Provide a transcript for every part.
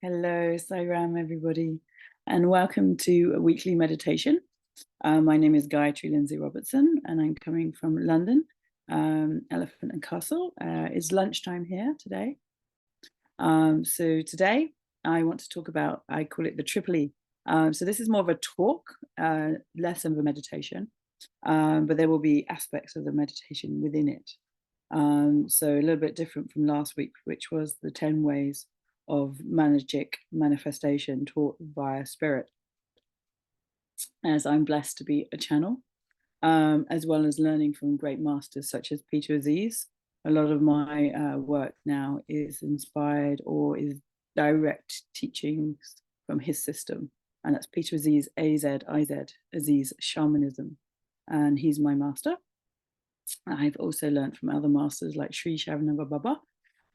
Hello, Sairam, everybody, and welcome to a weekly meditation. My name is Gayatri Lindsey Robertson, and I'm coming from London, Elephant and Castle. It's lunchtime here today. So today I want to talk about, I call it the Triple E. So this is more of a talk, less of a meditation, but there will be aspects of the meditation within it. So a little bit different from last week, which was the 10 ways of magic manifestation taught via spirit, as I'm blessed to be a channel, as well as learning from great masters such as Peter Aziz. A lot of my work now is inspired or is direct teachings from his system, and that's Peter Aziz, A-Z-I-Z, Aziz Shamanism, and he's my master. I've also learned from other masters like Sri Shavanava Baba,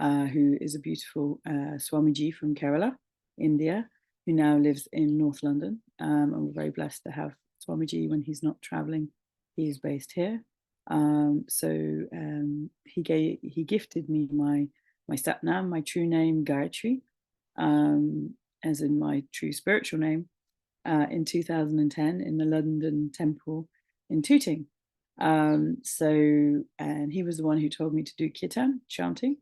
who is a beautiful Swamiji from Kerala, India, who now lives in North London. And we're very blessed to have Swamiji when he's not traveling. He is based here. He gifted me my Satnam, my true name, Gayatri, as in my true spiritual name, in 2010 in the London Temple in Tooting. And he was the one who told me to do kirtan, chanting,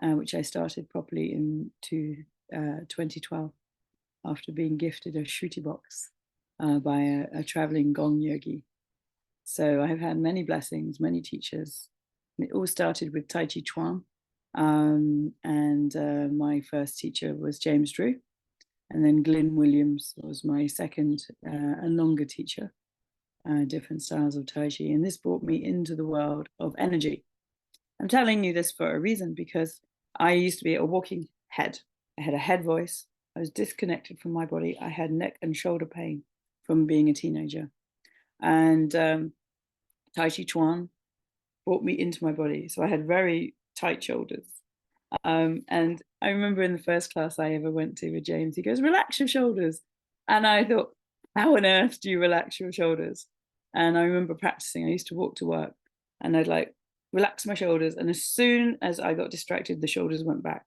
which I started properly in 2012 after being gifted a shruti box by a traveling gong yogi. So I have had many blessings, many teachers. It all started with Tai Chi Chuan, and my first teacher was James Drew, and then Glyn Williams was my second and longer teacher. Different styles of Tai Chi, and this brought me into the world of energy. I'm telling you this for a reason, because I used to be a walking head. I had a head voice. I was disconnected from my body. I had neck and shoulder pain from being a teenager. And Tai Chi Chuan brought me into my body. So I had very tight shoulders. And I remember in the first class I ever went to with James, he goes, "Relax your shoulders." And I thought, how on earth do you relax your shoulders? And I remember practicing. I used to walk to work and I'd like relax my shoulders. And as soon as I got distracted, the shoulders went back.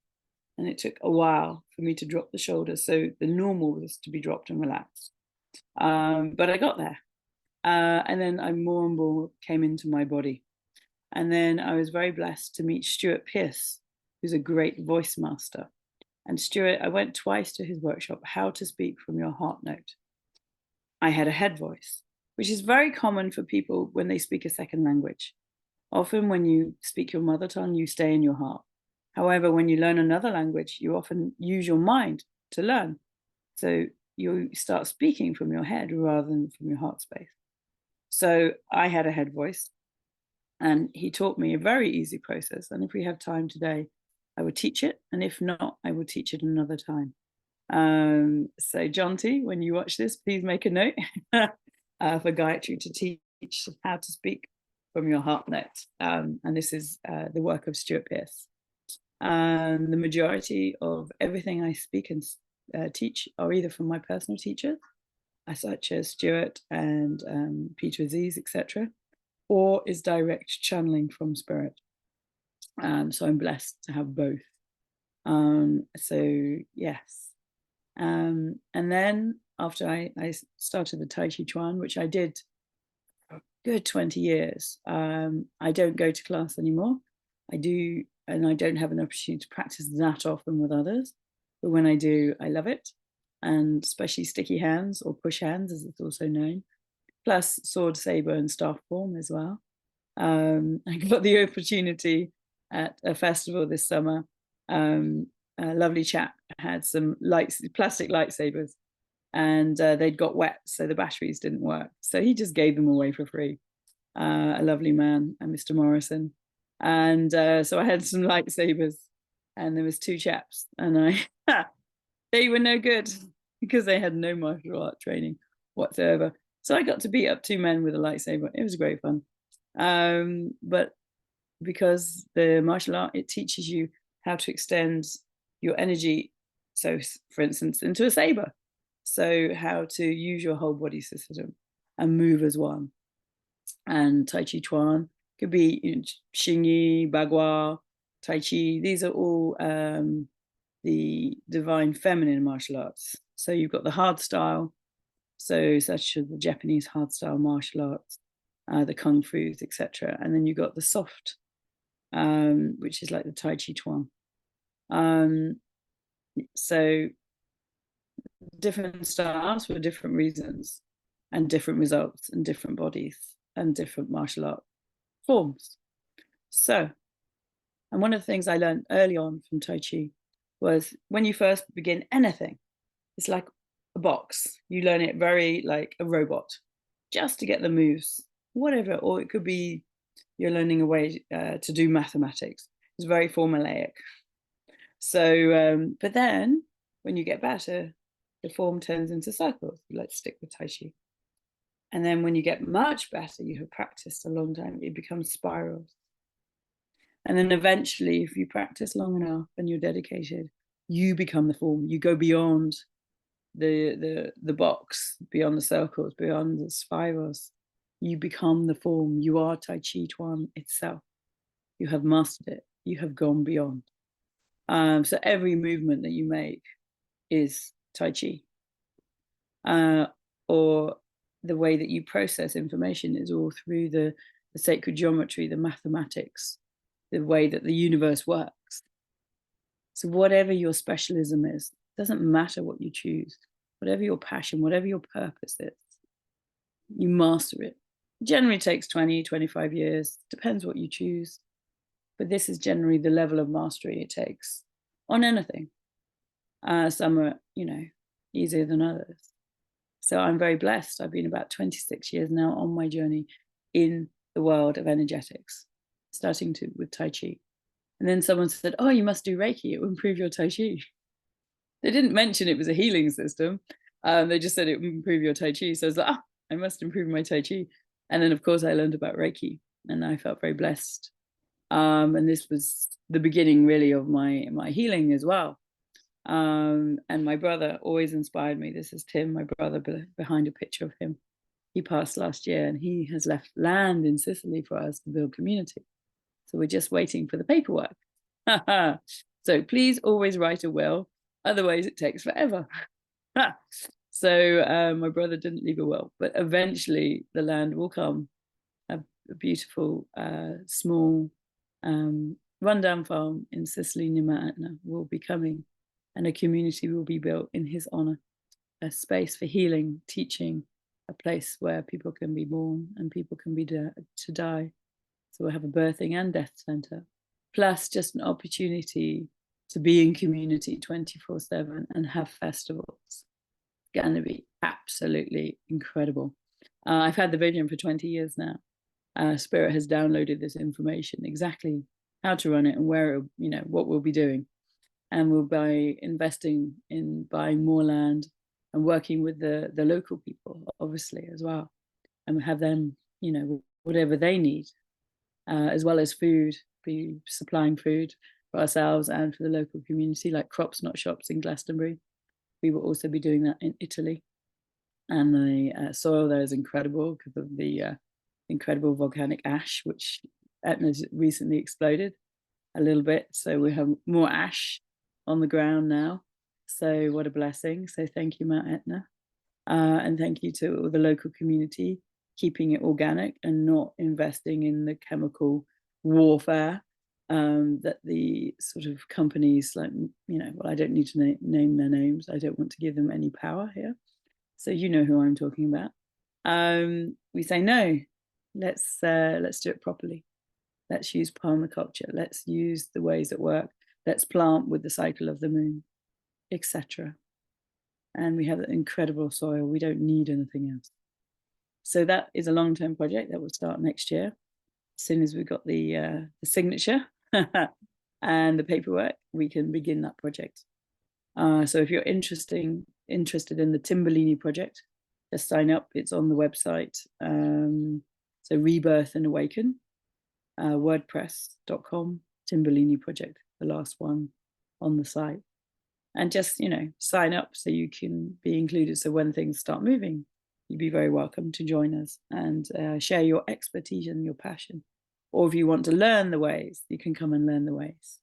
And it took a while for me to drop the shoulders. So the normal was to be dropped and relaxed. But I got there. And then I more and more came into my body. And then I was very blessed to meet Stuart Pearce, who's a great voice master. And Stuart, I went twice to his workshop, How to Speak from Your Heart Note. I had a head voice, which is very common for people when they speak a second language. Often when you speak your mother tongue, you stay in your heart. However, when you learn another language, you often use your mind to learn. So you start speaking from your head rather than from your heart space. So I had a head voice, and he taught me a very easy process. And if we have time today, I would teach it. And if not, I will teach it another time. So John T, when you watch this, please make a note for Gayatri to teach how to speak from your heart note. And this is the work of Stuart Pearce. The majority of everything I speak and teach are either from my personal teachers, such as Stuart and Peter Aziz, etc., or is direct channeling from spirit. So I'm blessed to have both. So yes. And then after I started the Tai Chi Chuan, which I did for a good 20 years, I don't go to class anymore. I do, and I don't have an opportunity to practice that often with others. But when I do, I love it. And especially sticky hands, or push hands, as it's also known, plus sword, saber, and staff form as well. I got the opportunity at a festival this summer. A lovely chap had some plastic lightsabers, and they'd got wet, so the batteries didn't work. So he just gave them away for free. A lovely man, Mr. Morrison. And so I had some lightsabers, and there was two chaps, and they were no good because they had no martial art training whatsoever. So I got to beat up two men with a lightsaber. It was great fun. But because the martial art, it teaches you how to extend your energy, so for instance, into a saber. So how to use your whole body system and move as one. And Tai Chi Chuan could be Xingyi, Bagua, Tai Chi. These are all the divine feminine martial arts. So you've got the hard style, so such as the Japanese hard style martial arts, the kung fu's, etc. And then you've got the soft, which is like the Tai Chi Chuan. So different styles for different reasons and different results and different bodies and different martial art forms. So, and one of the things I learned early on from Tai Chi was when you first begin anything, it's like a box. You learn it very like a robot, just to get the moves, whatever. Or it could be you're learning a way to do mathematics. It's very formulaic. So, but then when you get better, the form turns into circles. Let's stick with Tai Chi. And then when you get much better, you have practiced a long time, it becomes spirals. And then eventually, if you practice long enough and you're dedicated, you become the form. You go beyond the box, beyond the circles, beyond the spirals. You become the form. You are Tai Chi Chuan itself. You have mastered it. You have gone beyond. So every movement that you make is Tai Chi. Or the way that you process information is all through the sacred geometry, the mathematics, the way that the universe works. So whatever your specialism is, doesn't matter what you choose, whatever your passion, whatever your purpose is, you master it. It generally takes 20, 25 years, depends what you choose. But this is generally the level of mastery it takes on anything. Some are, easier than others. So I'm very blessed. I've been about 26 years now on my journey in the world of energetics, starting with Tai Chi. And then someone said, oh, you must do Reiki. It will improve your Tai Chi. They didn't mention it was a healing system. They just said it would improve your Tai Chi. So I was like, I must improve my Tai Chi. And then, of course, I learned about Reiki and I felt very blessed. And this was the beginning, really, of my healing as well. And my brother always inspired me. This is Tim, my brother, behind a picture of him. He passed last year and he has left land in Sicily for us to build community. So we're just waiting for the paperwork. So please always write a will. Otherwise it takes forever. So my brother didn't leave a will, but eventually the land will come. A beautiful, small, rundown farm in Sicily near Mount Etna will be coming, and a community will be built in his honor, a space for healing, teaching, a place where people can be born and people can be to die. So we'll have a birthing and death center, plus just an opportunity to be in community 24/7 and have festivals. It's going to be absolutely incredible. I've had the vision for 20 years now. Spirit has downloaded this information, exactly how to run it and where, what we'll be doing. And we'll be investing in buying more land and working with the local people, obviously, as well. And we have them, whatever they need, as well as food, be supplying food for ourselves and for the local community, like Crops Not Shops in Glastonbury. We will also be doing that in Italy. And the soil there is incredible because of the incredible volcanic ash, which Etna's recently exploded a little bit. So we have more ash on the ground now. So what a blessing. So thank you, Mount Etna. And thank you to all the local community, keeping it organic and not investing in the chemical warfare that the sort of companies like, I don't need to name their names. I don't want to give them any power here. So you know who I'm talking about. We say, no, let's do it properly. Let's use permaculture. Let's use the ways that work. Let's plant with the cycle of the moon, etc. And we have incredible soil. We don't need anything else. So that is a long-term project that will start next year. As soon as we've got the signature and the paperwork, we can begin that project. So if you're interested in the Timberlini project, just sign up. It's on the website. So Rebirth and Awaken, wordpress.com, Timberlini project, the last one on the site. And just, sign up so you can be included. So when things start moving, you'd be very welcome to join us and share your expertise and your passion. Or if you want to learn the ways, you can come and learn the ways.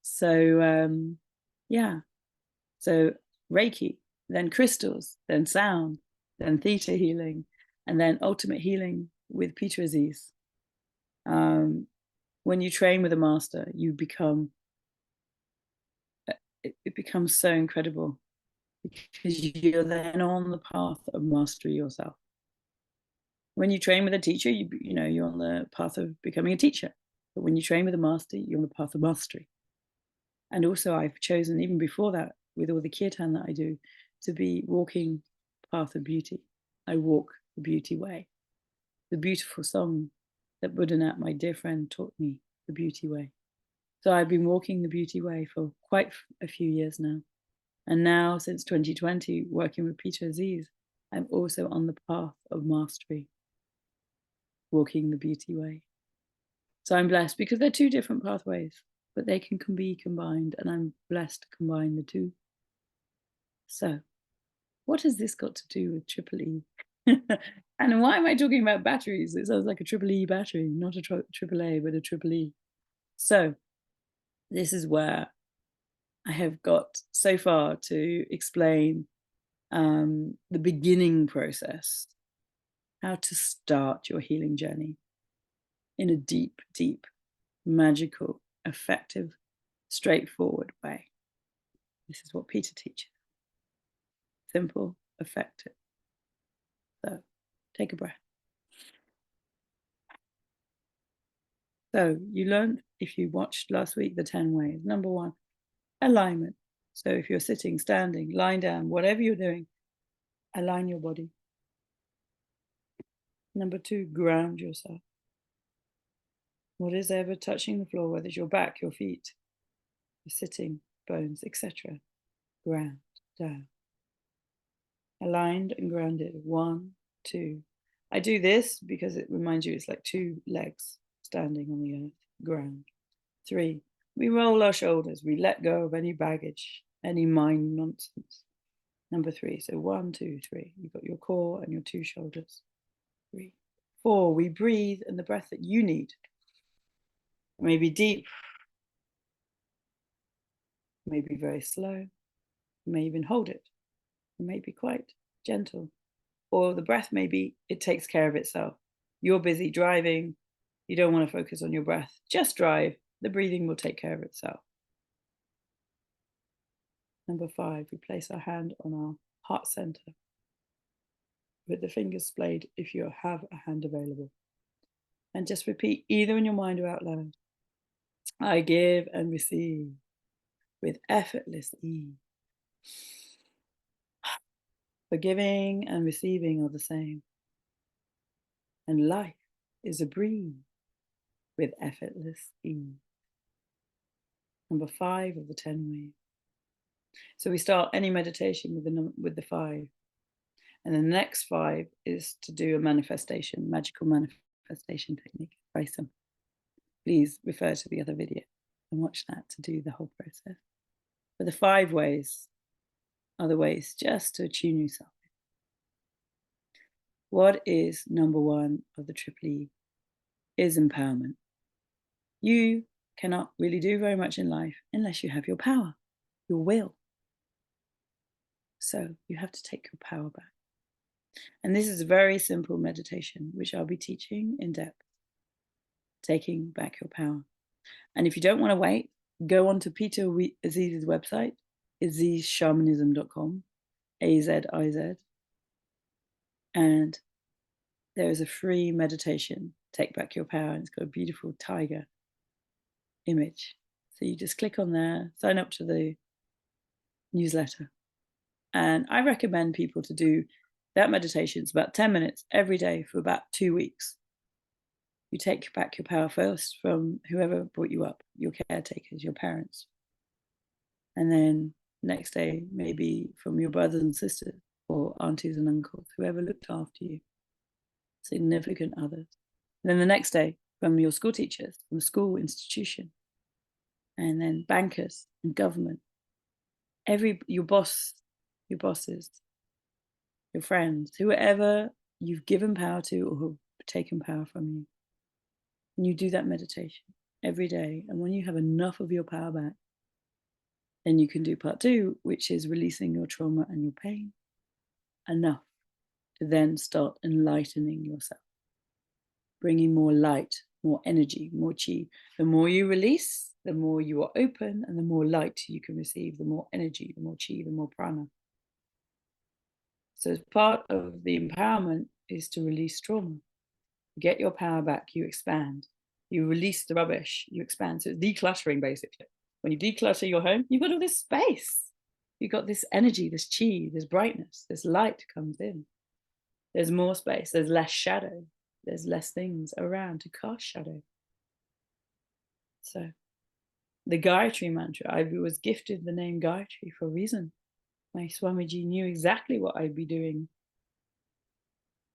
So Yeah. So Reiki, then crystals, then sound, then theta healing, and then ultimate healing with Peter Aziz. When you train with a master, you become, it becomes so incredible because you're then on the path of mastery yourself. When you train with a teacher, you're on the path of becoming a teacher. But when you train with a master, you're on the path of mastery. And also I've chosen, even before that, with all the kirtan that I do, to be walking path of beauty. I walk the beauty way. The beautiful song that Buddha, my dear friend, taught me, the beauty way. So I've been walking the beauty way for quite a few years now. And now, since 2020, working with Peter Aziz, I'm also on the path of mastery, walking the beauty way. So I'm blessed because they're two different pathways, but they can be combined, and I'm blessed to combine the two. So what has this got to do with Triple E? And why am I talking about batteries? It sounds like a Triple E battery, not a Triple A, but a Triple E. So this is where I have got so far to explain the beginning process, how to start your healing journey in a deep, deep, magical, effective, straightforward way. This is what Peter teaches. Simple, effective. So take a breath. So you learned, if you watched last week, the 10 ways. Number 1, alignment. So if you're sitting, standing, lying down, whatever you're doing, align your body. Number 2, ground yourself. What is ever touching the floor, whether it's your back, your feet, your sitting bones, etc. Ground down. Aligned and grounded. 1, 2. I do this because it reminds you it's like 2 legs standing on the earth. Ground. 3. We roll our shoulders. We let go of any baggage, any mind nonsense. Number 3. So 1, 2, 3. You've got your core and your 2 shoulders. 3. 4. We breathe, and the breath that you need. Maybe deep. Maybe very slow. You may even hold it. It may be quite gentle. Or the breath, maybe it takes care of itself. You're busy driving. You don't want to focus on your breath. Just drive. The breathing will take care of itself. Number 5, we place our hand on our heart center with the fingers splayed if you have a hand available. And just repeat either in your mind or out loud. I give and receive with effortless ease. Forgiving and receiving are the same. And life is a breeze with effortless ease. Number 5 of the 10 ways. So we start any meditation with the 5. And the next 5 is to do a manifestation, magical manifestation technique. Very simple. Please refer to the other video and watch that to do the whole process. But the 5 ways are the ways just to attune yourself. What is number 1 of the Triple E? Is empowerment. You cannot really do very much in life unless you have your power, your will. So you have to take your power back. And this is a very simple meditation, which I'll be teaching in depth. Taking back your power. And if you don't want to wait, go on to Peter Aziz's website, azizshamanism.com, AZIZ. And there is a free meditation, Take Back Your Power. And it's got a beautiful tiger image. So you just click on there, sign up to the newsletter. And I recommend people to do that meditation. It's about 10 minutes every day for about 2 weeks. You take back your power first from whoever brought you up, your caretakers, your parents. And then next day, maybe from your brothers and sisters or aunties and uncles, whoever looked after you, significant others. And then the next day, from your school teachers, from the school institution, and then bankers and government, your bosses, your friends, whoever you've given power to or who've taken power from you. And you do that meditation every day. And when you have enough of your power back, Then you can do part 2, which is releasing your trauma and your pain enough to then start enlightening yourself, bringing more light, more energy, more chi. The more you release, the more you are open, and the more light you can receive, the more energy, the more chi, the more prana. So as part of the empowerment is to release trauma. You get your power back, you expand. You release the rubbish, you expand. So it's decluttering, basically. When you declutter your home, you've got all this space. You've got this energy, this chi, this brightness, this light comes in. There's more space, there's less shadow, there's less things around to cast shadow. So the Gayatri mantra, I was gifted the name Gayatri for a reason. My Swamiji knew exactly what I'd be doing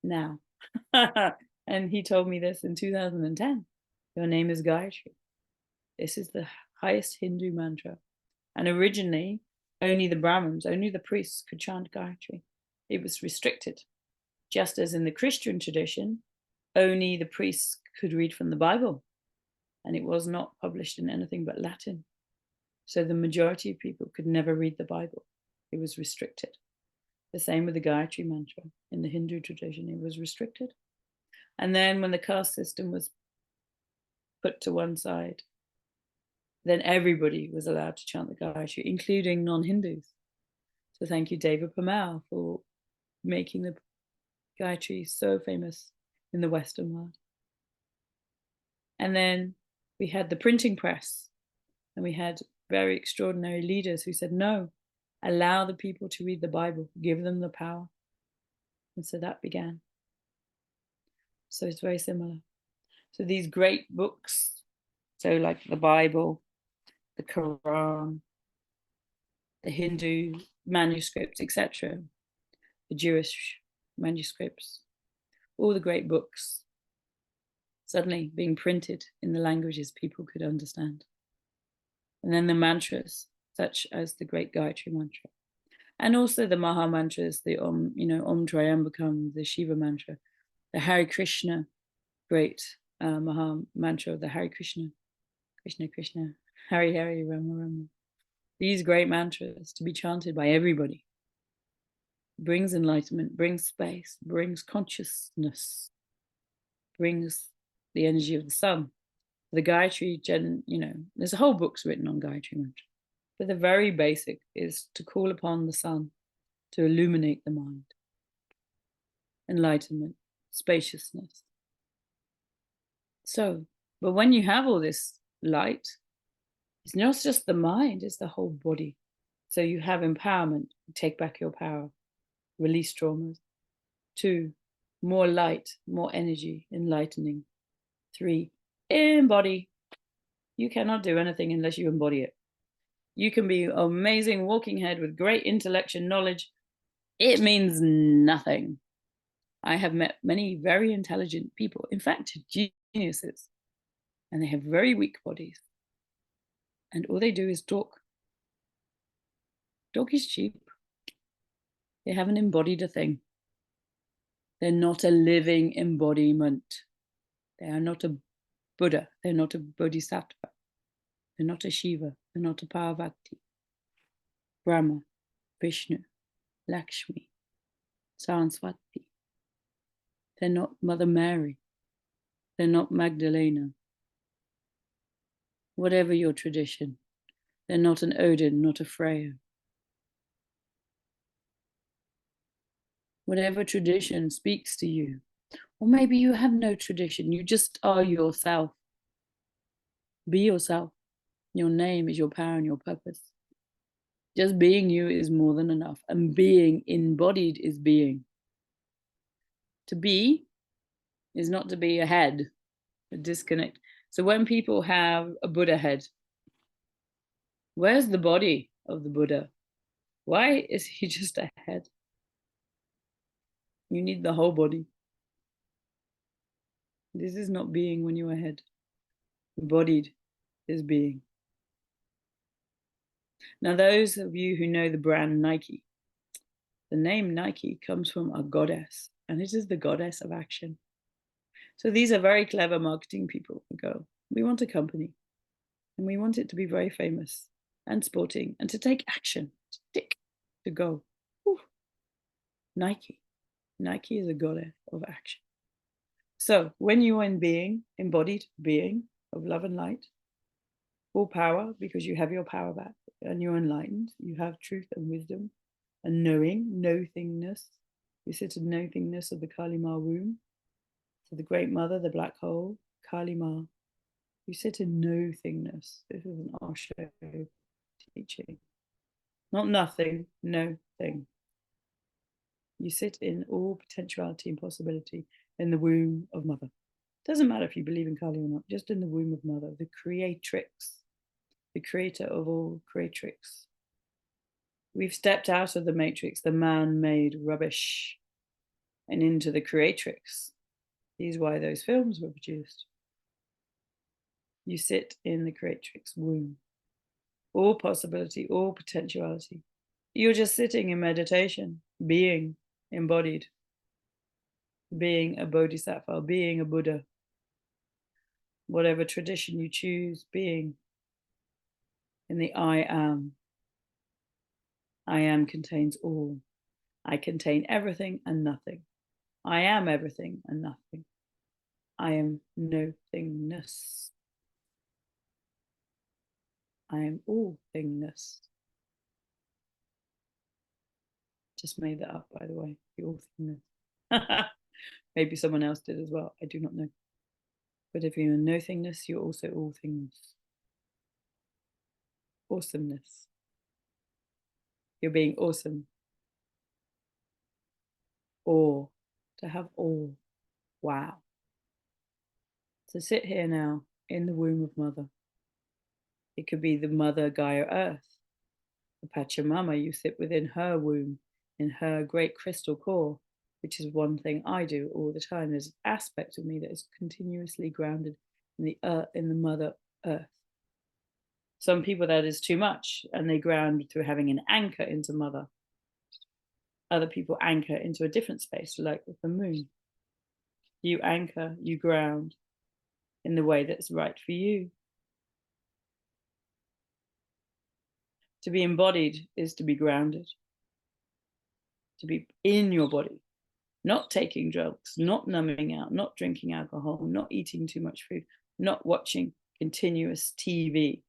now. And he told me this in 2010. Your name is Gayatri. This is the highest Hindu mantra. And originally, only the Brahmins, only the priests could chant Gayatri. It was restricted. Just as in the Christian tradition, only the priests could read from the Bible. And it was not published in anything but Latin. So the majority of people could never read the Bible. It was restricted. The same with the Gayatri mantra. In the Hindu tradition, it was restricted. And then when the caste system was put to one side, then everybody was allowed to chant the Gayatri, including non-Hindus. So thank you, David Pamal, for making the Gayatri so famous in the Western world. And then we had the printing press, and we had very extraordinary leaders who said, no, allow the people to read the Bible, give them the power. And so that began. So it's very similar. So these great books, so like the Bible, the Quran, the Hindu manuscripts, etc., the Jewish manuscripts, all the great books, suddenly being printed in the languages people could understand. And then the mantras, such as the great Gayatri mantra, and also the Maha mantras, the Om, Om Triambakam, the Shiva mantra, the Hare Krishna, great Maha mantra, the Hare Krishna, Krishna Krishna, Hare Hare, Rama Rama. These great mantras to be chanted by everybody brings enlightenment, brings space, brings consciousness, brings the energy of the sun. The Gayatri, there's whole books written on Gayatri mantra. But the very basic is to call upon the sun to illuminate the mind. Enlightenment, spaciousness. So, but when you have all this light, it's not just the mind, it's the whole body. So you have empowerment, take back your power, release traumas. 2, more light, more energy, enlightening. 3, embody. You cannot do anything unless you embody it. You can be an amazing walking head with great intellect and knowledge. It means nothing. I have met many very intelligent people, in fact, geniuses, and they have very weak bodies. And all they do is talk. Talk is cheap. They haven't embodied a thing. They're not a living embodiment. They are not a Buddha. They're not a Bodhisattva. They're not a Shiva. They're not a Parvati, Brahma, Vishnu, Lakshmi, Saraswati. They're not Mother Mary. They're not Magdalena. Whatever your tradition, they're not an Odin, not a Freya. Whatever tradition speaks to you, or maybe you have no tradition, you just are yourself. Be yourself. Your name is your power and your purpose. Just being you is more than enough, and being embodied is being. To be is not to be a head, a disconnect. So when people have a Buddha head, where's the body of the Buddha? Why is he just a head? You need the whole body. This is not being when you're a head. Embodied is being. Now, those of you who know the brand Nike, the name Nike comes from a goddess, and it is the goddess of action. So these are very clever marketing people who go, we want a company, and we want it to be very famous, and sporting, and to take action, to tick, to go. Whew. Nike is a goddess of action. So when you are in being, embodied being of love and light, all power, because you have your power back and you're enlightened, you have truth and wisdom and knowing, no-thingness. You sit in no-thingness of the Kali Ma womb. So the Great Mother, the black hole, Kali Ma. You sit in no-thingness. This is an Osho teaching. Not nothing, no thing. You sit in all potentiality and possibility in the womb of Mother. Doesn't matter if you believe in Kali or not, just in the womb of Mother, the creatrix, the creator of all creatrix. We've stepped out of the matrix, the man-made rubbish, and into the creatrix. This is why those films were produced. You sit in the creatrix womb. All possibility, all potentiality. You're just sitting in meditation, being embodied, being a bodhisattva, being a Buddha, whatever tradition you choose, being in the I am. I am contains all. I contain everything and nothing. I am everything and nothing. I am no-thingness. I am all thingness. Just made that up, by the way, the all thingness. Maybe someone else did as well, I do not know. But if you're in no-thingness, you're also all things. Awesomeness. You're being awesome. Awe. To have awe. Wow. To sit here now in the womb of Mother. It could be the Mother Gaia Earth. The Pachamama, you sit within her womb, in her great crystal core, which is one thing I do all the time. There's an aspect of me that is continuously grounded in the earth, in the Mother Earth. Some people, that is too much, and they ground through having an anchor into Mother. Other people anchor into a different space, like with the moon. You anchor, you ground in the way that's right for you. To be embodied is to be grounded, to be in your body, not taking drugs, not numbing out, not drinking alcohol, not eating too much food, not watching continuous TV.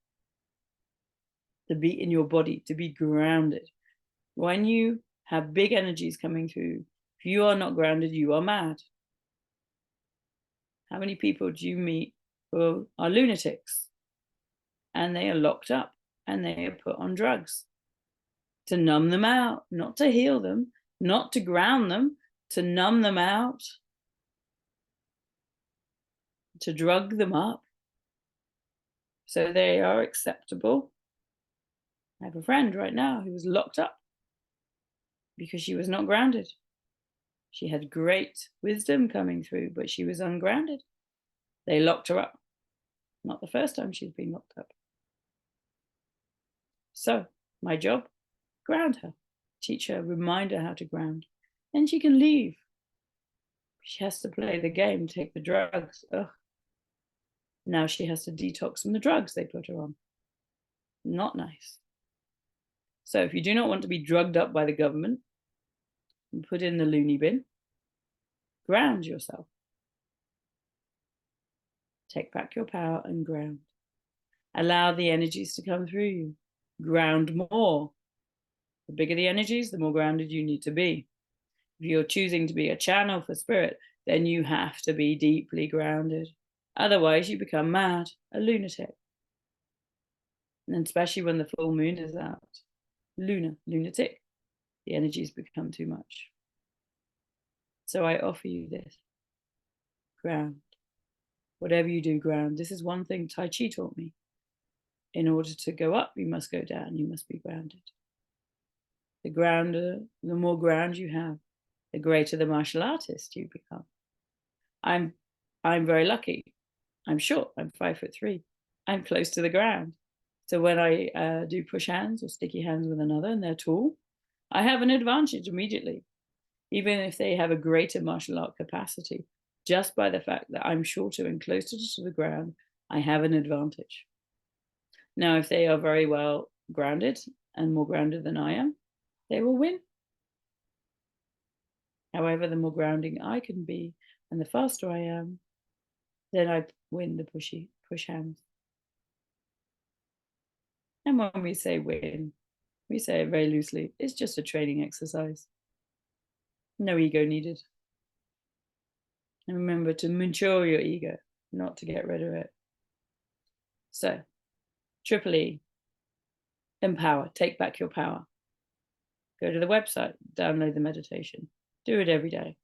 To be in your body, to be grounded. When you have big energies coming through, if you are not grounded, you are mad. How many people do you meet who are lunatics and they are locked up and they are put on drugs to numb them out, not to heal them, not to ground them, to numb them out, to drug them up so they are acceptable? I have a friend right now who was locked up because she was not grounded. She had great wisdom coming through, but she was ungrounded. They locked her up. Not the first time she's been locked up. So my job, ground her, teach her, remind her how to ground. And she can leave. She has to play the game, take the drugs. Ugh. Now she has to detox from the drugs they put her on. Not nice. So if you do not want to be drugged up by the government and put in the loony bin, ground yourself. Take back your power and ground. Allow the energies to come through you. Ground more. The bigger the energies, the more grounded you need to be. If you're choosing to be a channel for spirit, then you have to be deeply grounded. Otherwise, you become mad, a lunatic. And especially when the full moon is out. Lunatic. The energies become too much. So I offer you this. Ground. Whatever you do, ground. This is one thing Tai Chi taught me. In order to go up, you must go down. You must be grounded. The more ground you have, the greater the martial artist you become. I'm very lucky. I'm short. I'm 5'3". I'm close to the ground. So when I do push hands or sticky hands with another and they're tall, I have an advantage immediately, even if they have a greater martial art capacity. Just by the fact that I'm shorter and closer to the ground, I have an advantage. Now, if they are very well grounded and more grounded than I am, they will win. However, the more grounding I can be and the faster I am, then I win the push hands. And when we say win, we say it very loosely. It's just a training exercise. No ego needed. And remember to mature your ego, not to get rid of it. So, triple E, empower, take back your power. Go to the website, download the meditation. Do it every day.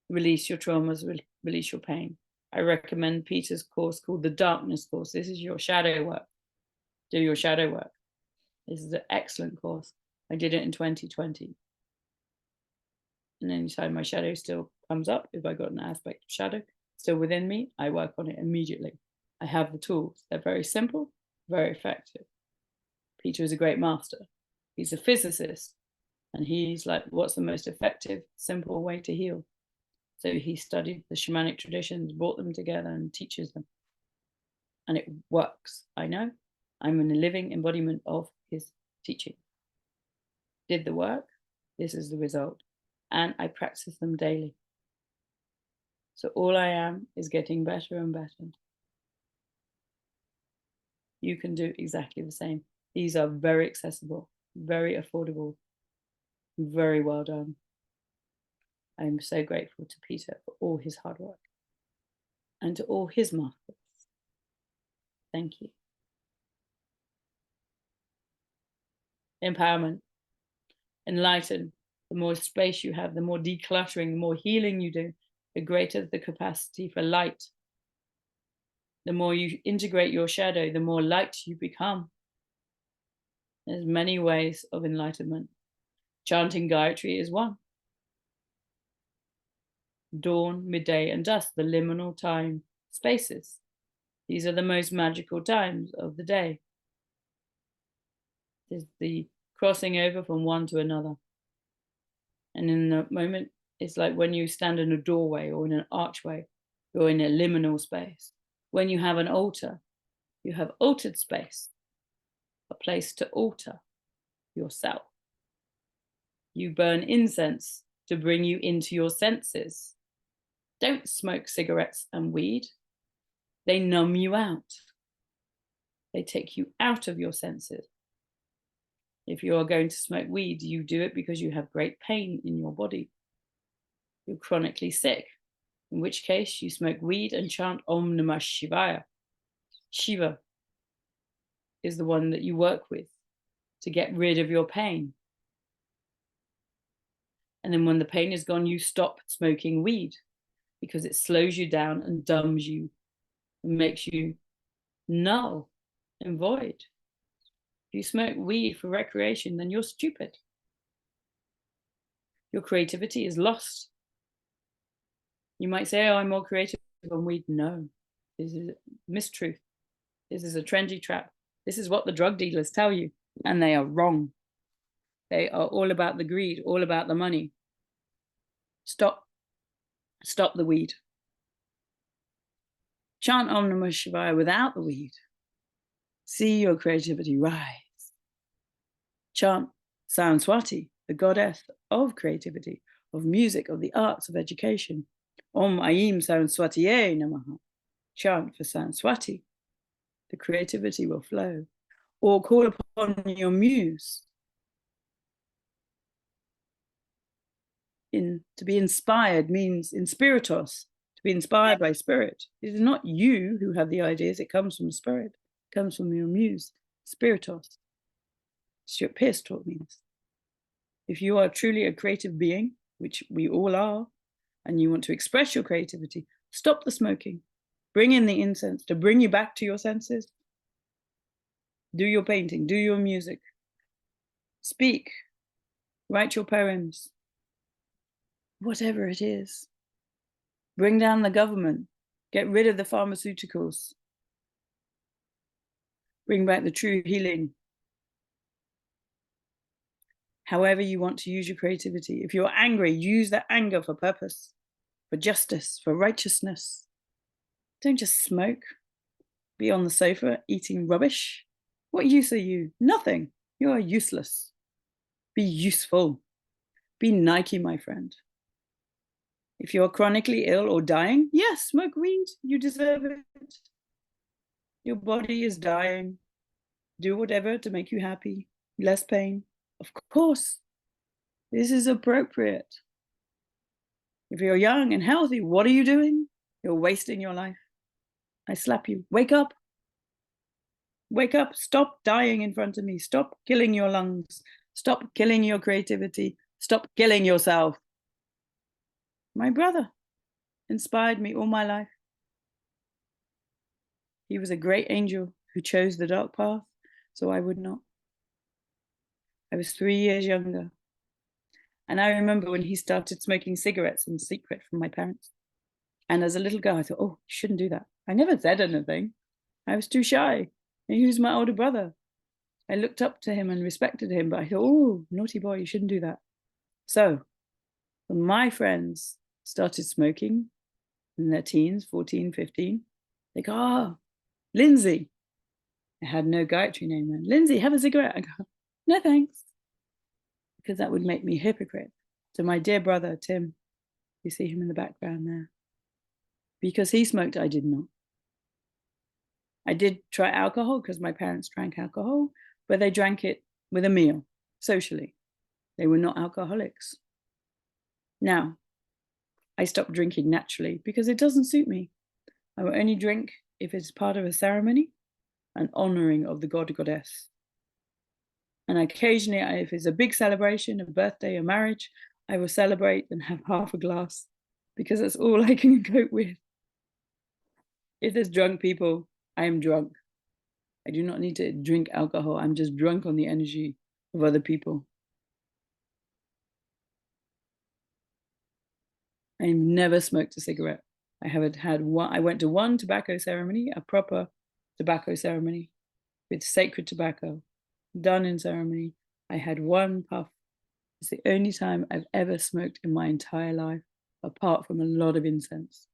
Release your traumas, release your pain. I recommend Peter's course called the Darkness Course. This is your shadow work. Do your shadow work. This is an excellent course. I did it in 2020. And anytime my shadow still comes up, if I got an aspect of shadow still within me, I work on it immediately. I have the tools. They're very simple, very effective. Peter is a great master. He's a physicist. And he's like, what's the most effective, simple way to heal? So he studied the shamanic traditions, brought them together and teaches them. And it works. I know. I'm in a living embodiment of his teaching. Did the work. This is the result. And I practice them daily. So all I am is getting better and better. You can do exactly the same. These are very accessible, very affordable, very well done. I'm so grateful to Peter for all his hard work and to all his masters. Thank you. Empowerment. Enlighten. The more space you have, the more decluttering, the more healing you do, the greater the capacity for light. The more you integrate your shadow, the more light you become. There's many ways of enlightenment. Chanting Gayatri is one. Dawn, midday, and dusk, the liminal time spaces. These are the most magical times of the day. There's the crossing over from one to another. And in the moment, it's like when you stand in a doorway or in an archway, you're in a liminal space. When you have an altar, you have altered space, a place to alter yourself. You burn incense to bring you into your senses. Don't smoke cigarettes and weed. They numb you out. They take you out of your senses. If you are going to smoke weed, you do it because you have great pain in your body. You're chronically sick, in which case you smoke weed and chant Om Namah Shivaya. Shiva is the one that you work with to get rid of your pain. And then when the pain is gone, you stop smoking weed because it slows you down and dumbs you and makes you null and void. If you smoke weed for recreation, then you're stupid. Your creativity is lost. You might say, oh, I'm more creative on weed. No, this is a mistruth. This is a trendy trap. This is what the drug dealers tell you, and they are wrong. They are all about the greed, all about the money. Stop the weed. Chant Om Namah Shivaya without the weed. See your creativity rise. Chant Saraswati, the goddess of creativity, of music, of the arts, of education. Om Aim Saraswatiye Namaha. Chant for Saraswati. The creativity will flow. Or call upon your muse. To be inspired means in spiritus, to be inspired by spirit. It is not you who have the ideas, it comes from spirit, it comes from your muse, spiritus. Stuart Pearce taught me this. If you are truly a creative being, which we all are, and you want to express your creativity, stop the smoking, bring in the incense to bring you back to your senses. Do your painting, do your music, speak, write your poems, whatever it is. Bring down the government, get rid of the pharmaceuticals, bring back the true healing. However you want to use your creativity. If you're angry, use that anger for purpose, for justice, for righteousness. Don't just smoke, be on the sofa eating rubbish. What use are you? Nothing. You are useless. Be useful. Be Nike, my friend. If you're chronically ill or dying, yes, smoke weed. You deserve it. Your body is dying. Do whatever to make you happy. Less pain. Of course, this is appropriate. If you're young and healthy, what are you doing? You're wasting your life. I slap you. Wake up. Wake up. Stop dying in front of me. Stop killing your lungs. Stop killing your creativity. Stop killing yourself. My brother inspired me all my life. He was a great angel who chose the dark path, so I would not. I was 3 years younger. And I remember when he started smoking cigarettes in secret from my parents. And as a little girl, I thought, oh, you shouldn't do that. I never said anything. I was too shy. And he was my older brother. I looked up to him and respected him, but I thought, oh, naughty boy, you shouldn't do that. So when my friends started smoking in their teens, 14, 15, they go, oh, Lindsey. I had no Gayatri name then. Lindsey, have a cigarette. I go, no, thanks. Because that would make me a hypocrite to my dear brother, Tim. You see him in the background there. Because he smoked, I did not. I did try alcohol because my parents drank alcohol, but they drank it with a meal, socially. They were not alcoholics. Now, I stopped drinking naturally because it doesn't suit me. I will only drink if it's part of a ceremony, an honoring of the god or goddess. And occasionally, if it's a big celebration, a birthday, a marriage, I will celebrate and have half a glass because that's all I can cope with. If there's drunk people, I am drunk. I do not need to drink alcohol. I'm just drunk on the energy of other people. I've never smoked a cigarette. I haven't had one. I went to one tobacco ceremony, a proper tobacco ceremony with sacred tobacco done in ceremony. I had one puff. It's the only time I've ever smoked in my entire life, apart from a lot of incense.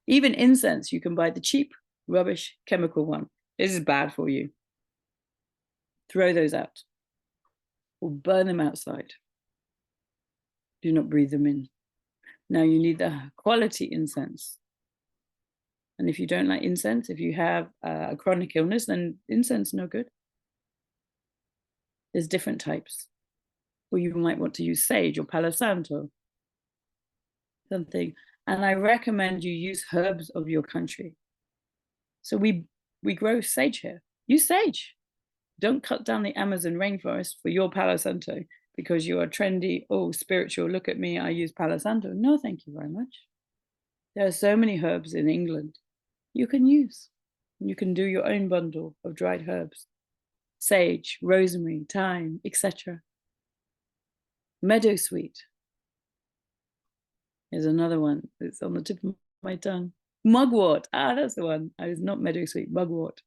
Even incense, you can buy the cheap, rubbish, chemical one. This is bad for you. Throw those out or burn them outside. Do not breathe them in. Now you need the quality incense. And if you don't like incense, if you have a chronic illness, then incense is no good. There's different types. Or you might want to use sage or Palo Santo, something. And I recommend you use herbs of your country. So we grow sage here. Use sage. Don't cut down the Amazon rainforest for your Palo Santo because you are trendy, oh, spiritual, look at me, I use Palo Santo. No, thank you very much. There are so many herbs in England you can use. You can do your own bundle of dried herbs. Sage, rosemary, thyme, etc. Meadowsweet is another one. It's on the tip of my tongue. Mugwort. Ah, that's the one. I was not meadowsweet. Mugwort.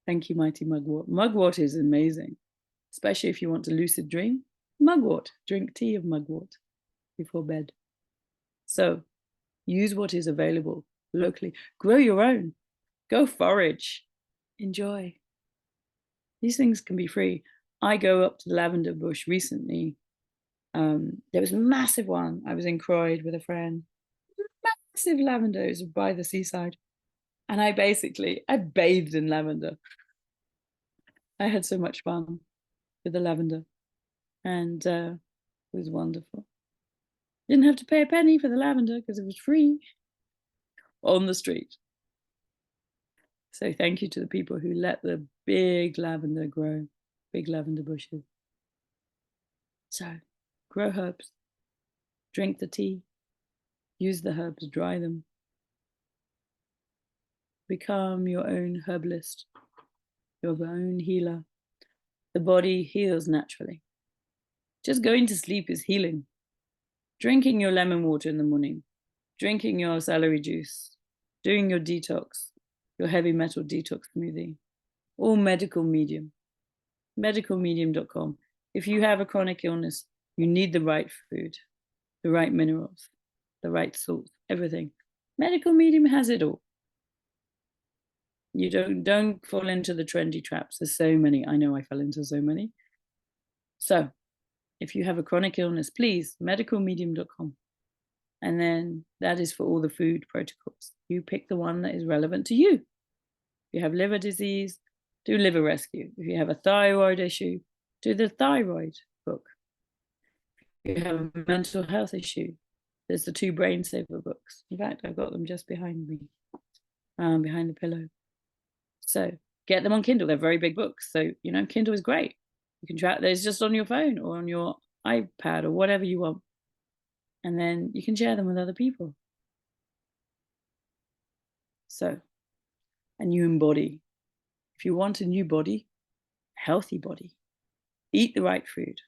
Thank you, mighty mugwort. Mugwort is amazing, especially if you want to lucid dream. Mugwort. Drink tea of mugwort before bed. So use what is available locally. Grow your own. Go forage. Enjoy. These things can be free. I go up to the lavender bush recently. There was a massive one. I was in Croyd with a friend. Massive lavender. It was by the seaside. And I bathed in lavender. I had so much fun with the lavender. And it was wonderful. Didn't have to pay a penny for the lavender because it was free on the street. So thank you to the people who let the big lavender grow, big lavender bushes. So grow herbs, drink the tea, use the herbs, dry them. Become your own herbalist, your own healer. The body heals naturally. Just going to sleep is healing. Drinking your lemon water in the morning, drinking your celery juice, doing your detox, your heavy metal detox smoothie, all medical medium, medicalmedium.com. If you have a chronic illness, you need the right food, the right minerals, the right salts, everything. Medical medium has it all. You don't fall into the trendy traps. There's so many. I know I fell into so many. So if you have a chronic illness, please, medicalmedium.com. And then that is for all the food protocols. You pick the one that is relevant to you. If you have liver disease, do liver rescue. If you have a thyroid issue, do the thyroid book. If you have a mental health issue, there's the 2 brain saver books. In fact, I've got them just behind me, behind the pillow. So get them on Kindle. They're very big books. So, you know, Kindle is great. You can track those just on your phone or on your iPad or whatever you want. And then you can share them with other people. So, and you embody. If you want a new body, healthy body, eat the right food,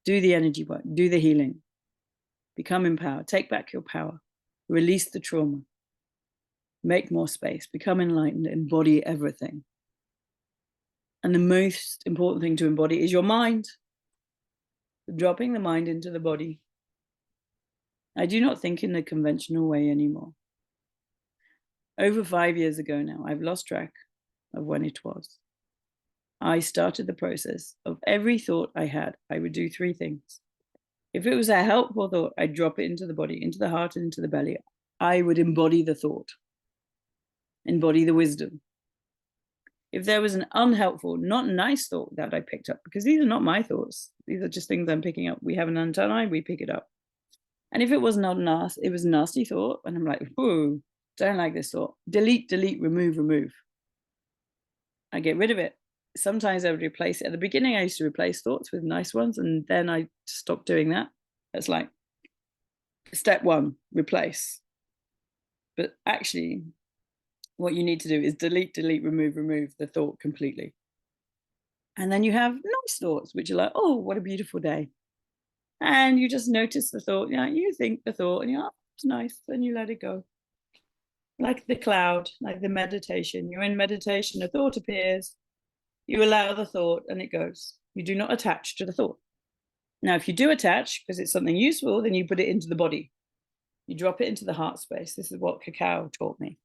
do the energy work, do the healing, become empowered, take back your power, release the trauma, make more space, become enlightened, embody everything. And the most important thing to embody is your mind. Dropping the mind into the body. I do not think in the conventional way anymore. Over 5 years ago now, I've lost track of when it was. I started the process of every thought I had. I would do 3 things. If it was a helpful thought, I'd drop it into the body, into the heart, and into the belly. I would embody the thought, embody the wisdom. If there was an unhelpful, not nice thought that I picked up, because these are not my thoughts, these are just things I'm picking up. We have an antenna, we pick it up. And if it was not nasty, it was a nasty thought, and I'm like, whoa, don't like this thought. Delete, delete, remove, remove. I get rid of it. Sometimes I would replace it. At the beginning, I used to replace thoughts with nice ones, and then I stopped doing that. It's like step 1, replace. But actually, what you need to do is delete, delete, remove, remove the thought completely. And then you have nice thoughts, which are like, oh, what a beautiful day. And you just notice the thought, you know, you think the thought, and you're, oh, it's nice, and you let it go. Like the cloud, like the meditation. You're in meditation, a thought appears, you allow the thought, and it goes. You do not attach to the thought. Now, if you do attach, because it's something useful, then you put it into the body. You drop it into the heart space. This is what cacao taught me.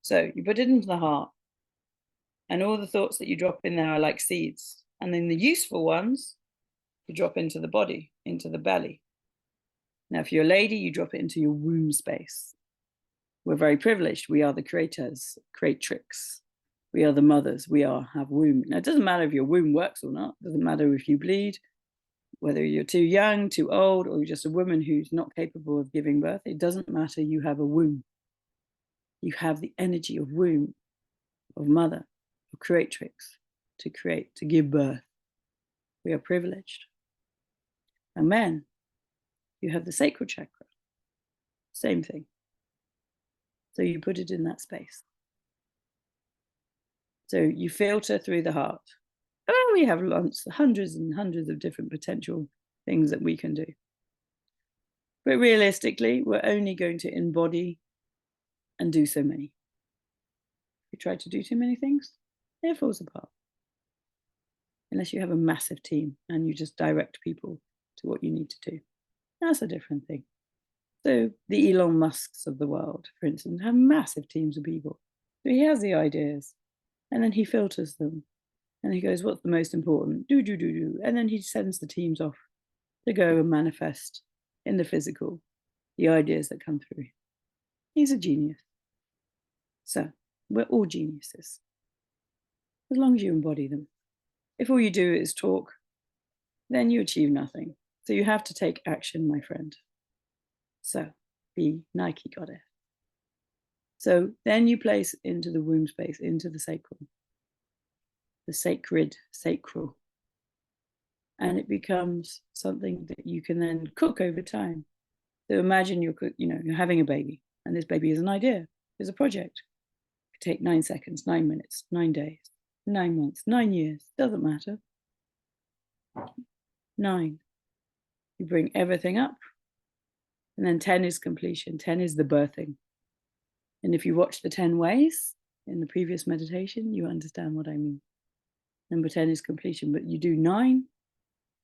So you put it into the heart, and all the thoughts that you drop in there are like seeds. And then the useful ones, you drop into the body, into the belly. Now, if you're a lady, you drop it into your womb space. We're very privileged. We are the creators, creatrix. We are the mothers. We have womb. Now, it doesn't matter if your womb works or not. It doesn't matter if you bleed, whether you're too young, too old, or you're just a woman who's not capable of giving birth. It doesn't matter. You have a womb. You have the energy of womb, of mother, of creatrix, to create, to give birth. We are privileged. And men, you have the sacral chakra. Same thing. So you put it in that space. So you filter through the heart. Oh, we have hundreds and hundreds of different potential things that we can do. But realistically, we're only going to embody and do so many. If you try to do too many things, it falls apart. Unless you have a massive team and you just direct people to what you need to do. That's a different thing. So the Elon Musks of the world, for instance, have massive teams of people. So he has the ideas, and then he filters them. And he goes, what's the most important? Do. And then he sends the teams off to go and manifest in the physical the ideas that come through. He's a genius. So we're all geniuses, as long as you embody them. If all you do is talk, then you achieve nothing. So you have to take action, my friend. So be Nike goddess. So then you place into the womb space, into the sacral, the sacred, sacral. And it becomes something that you can then cook over time. So imagine you're having a baby, and this baby is an idea, is a project. It could take 9 seconds, 9 minutes, 9 days, 9 months, 9 years, doesn't matter. 9. You bring everything up. And then 10 is completion. 10 is the birthing. And if you watch the 10 ways in the previous meditation, you understand what I mean. Number 10 is completion, but you do 9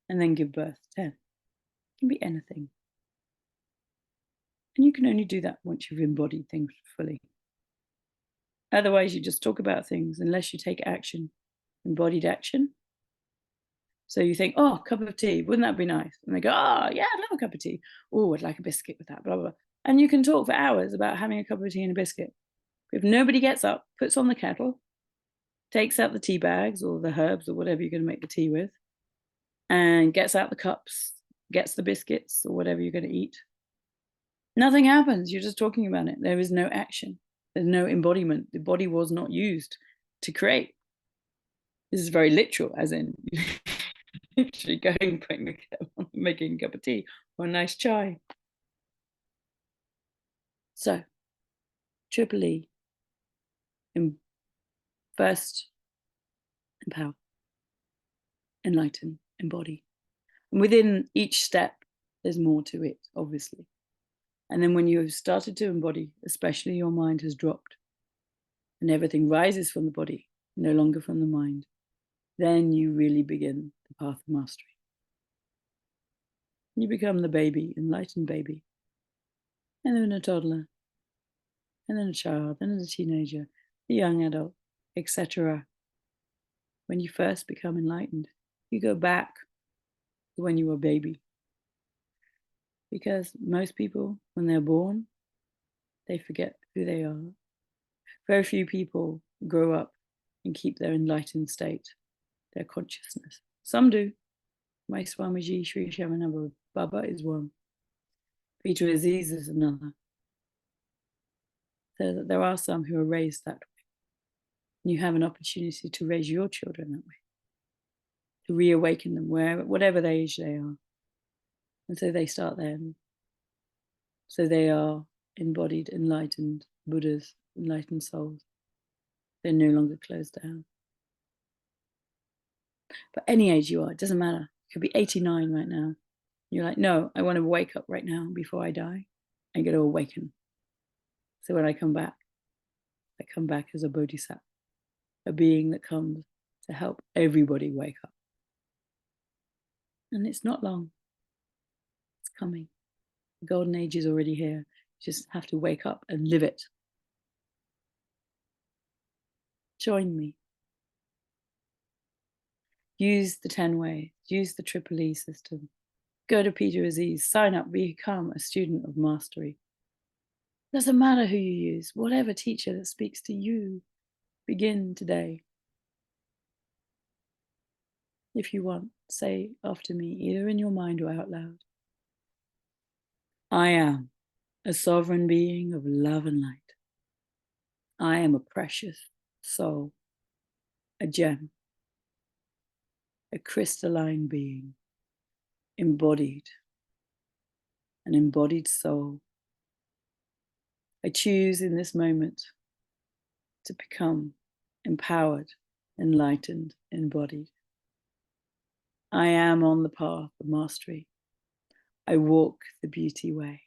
and then give birth. 10. It can be anything. And you can only do that once you've embodied things fully. Otherwise, you just talk about things unless you take action, embodied action. So you think, oh, cup of tea, wouldn't that be nice? And they go, oh, yeah, I'd love a cup of tea. Oh, I'd like a biscuit with that, blah, blah, blah. And you can talk for hours about having a cup of tea and a biscuit. If nobody gets up, puts on the kettle, takes out the tea bags or the herbs or whatever you're going to make the tea with, and gets out the cups, gets the biscuits or whatever you're going to eat, nothing happens. You're just talking about it. There is no action. There's no embodiment. The body was not used to create. This is very literal, as in literally going, putting the kettle on, making a cup of tea or a nice chai. So, triple E, first, empower, enlighten, embody. And within each step, there's more to it, obviously. And then when you have started to embody, especially your mind has dropped and everything rises from the body, no longer from the mind, then you really begin the path of mastery. You become the baby, enlightened baby, and then a toddler, and then a child, and then a teenager, a young adult, etc. When you first become enlightened, you go back to when you were a baby. Because most people, when they're born, they forget who they are. Very few people grow up and keep their enlightened state, their consciousness. Some do. My Swamiji Sri Shamananda Baba is one. Peter Aziz is another. So there are some who are raised that way. And you have an opportunity to raise your children that way, to reawaken them whatever age they are. And so they start then. So they are embodied, enlightened Buddhas, enlightened souls. They're no longer closed down. But any age you are, it doesn't matter. You could be 89 right now. You're like, no, I want to wake up right now before I die. I'm going to awaken. So when I come back as a bodhisattva, a being that comes to help everybody wake up. And it's not long. It's coming. The golden age is already here. You just have to wake up and live it. Join me. Use the 10 ways. Use the triple E system. Go to Peter Aziz. Sign up. Become a student of mastery. Doesn't matter who you use. Whatever teacher that speaks to you. Begin today. If you want, say after me, either in your mind or out loud. I am a sovereign being of love and light. I am a precious soul, a gem, a crystalline being, embodied, an embodied soul. I choose in this moment to become empowered, enlightened, embodied. I am on the path of mastery. I walk the beauty way.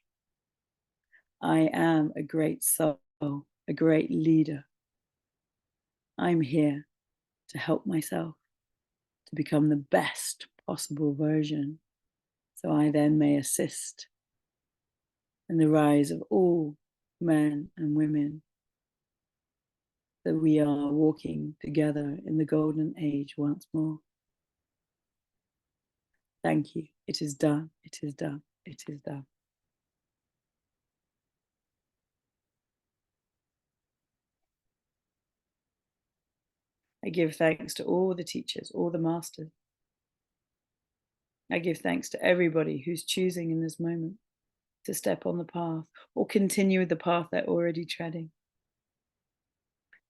I am a great soul, a great leader. I'm here to help myself to become the best possible version, so I then may assist in the rise of all men and women, that we are walking together in the golden age once more. Thank you. It is done. It is done. It is done. I give thanks to all the teachers, all the masters. I give thanks to everybody who's choosing in this moment to step on the path or continue the path they're already treading.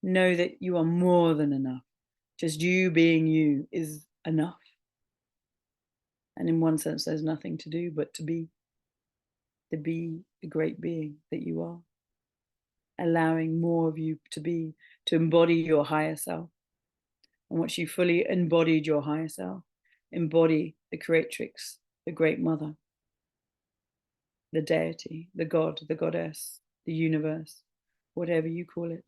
Know that you are more than enough. Just you being you is enough. And in one sense, there's nothing to do but to be the great being that you are. Allowing more of you to embody your higher self. And once you fully embodied your higher self, embody the creatrix, the great mother, the deity, the god, the goddess, the universe, whatever you call it.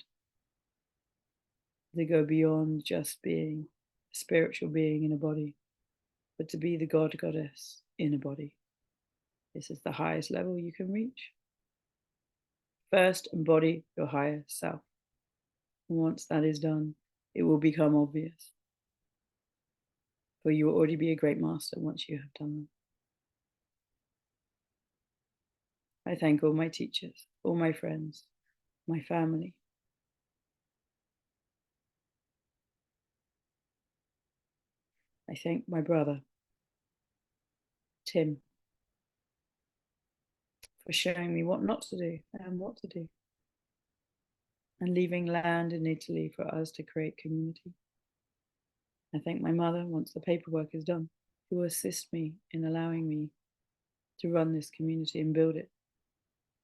They go beyond just being a spiritual being in a body, but to be the god, goddess in a body. This is the highest level you can reach. First, embody your higher self. And once that is done, it will become obvious. For you will already be a great master once you have done that. I thank all my teachers, all my friends, my family. I thank my brother, Tim, for showing me what not to do and what to do, and leaving land in Italy for us to create community. I thank my mother, once the paperwork is done, who will assist me in allowing me to run this community and build it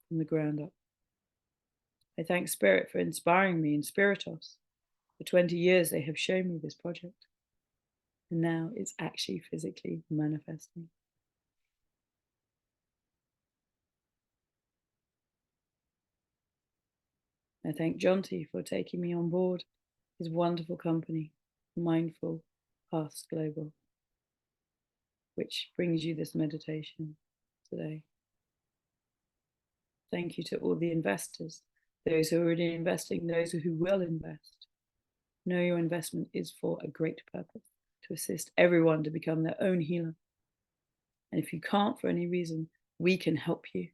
from the ground up. I thank Spirit for inspiring me in Spiritos. For 20 years, they have shown me this project. And now it's actually physically manifesting. I thank Jonty for taking me on board his wonderful company, Mindful Paths Global, which brings you this meditation today. Thank you to all the investors, those who are already investing, those who will invest. Know your investment is for a great purpose, to assist everyone to become their own healer. And if you can't for any reason, we can help you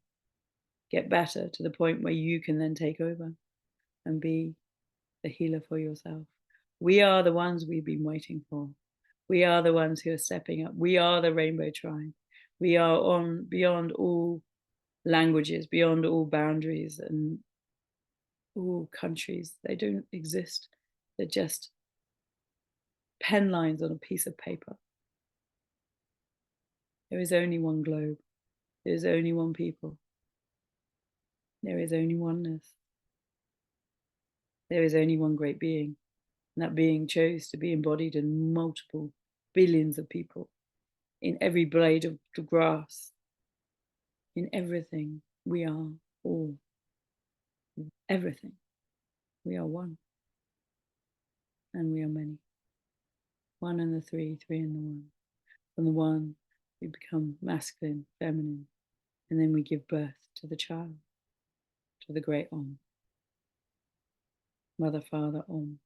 get better to the point where you can then take over and be the healer for yourself. We are the ones we've been waiting for. We are the ones who are stepping up. We are the Rainbow Tribe. We are on beyond all languages, beyond all boundaries and all countries. They don't exist. They're just pen lines on a piece of paper. There is only one globe. There is only one people. There is only oneness. There is only one great being. And that being chose to be embodied in multiple billions of people, in every blade of the grass, in everything. We are all. Everything. We are one. And we are many. One and the three, three and the one. From the one, we become masculine, feminine, and then we give birth to the child, to the great Om. Mother, Father, Om.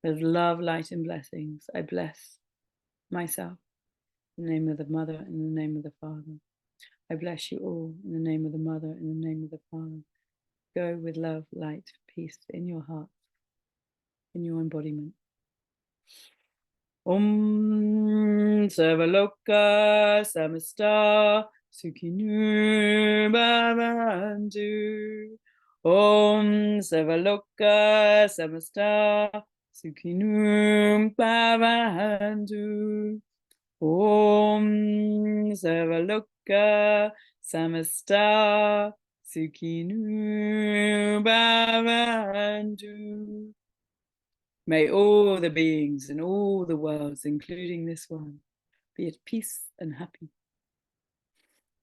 With love, light, and blessings, I bless myself in the name of the Mother, in the name of the Father. I bless you all in the name of the Mother, in the name of the Father. Go with love, light, peace in your heart, in your embodiment. Om Sarvaloka Samasta Sukhinu Bhavantu. Om Sarvaloka Samasta Sukhinu Bhavantu. Om Sarvaloka Samasta Sukhinu Bhavantu. May all the beings in all the worlds, including this one, be at peace and happy.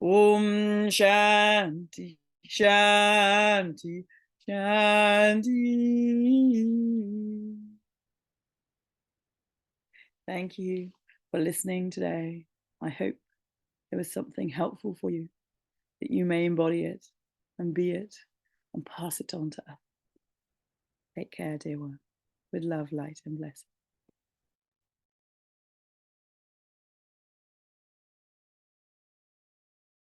Om Shanti, Shanti, Shanti. Thank you for listening today. I hope there was something helpful for you, that you may embody it and be it and pass it on to others. Take care, dear one, with love, light, and blessing.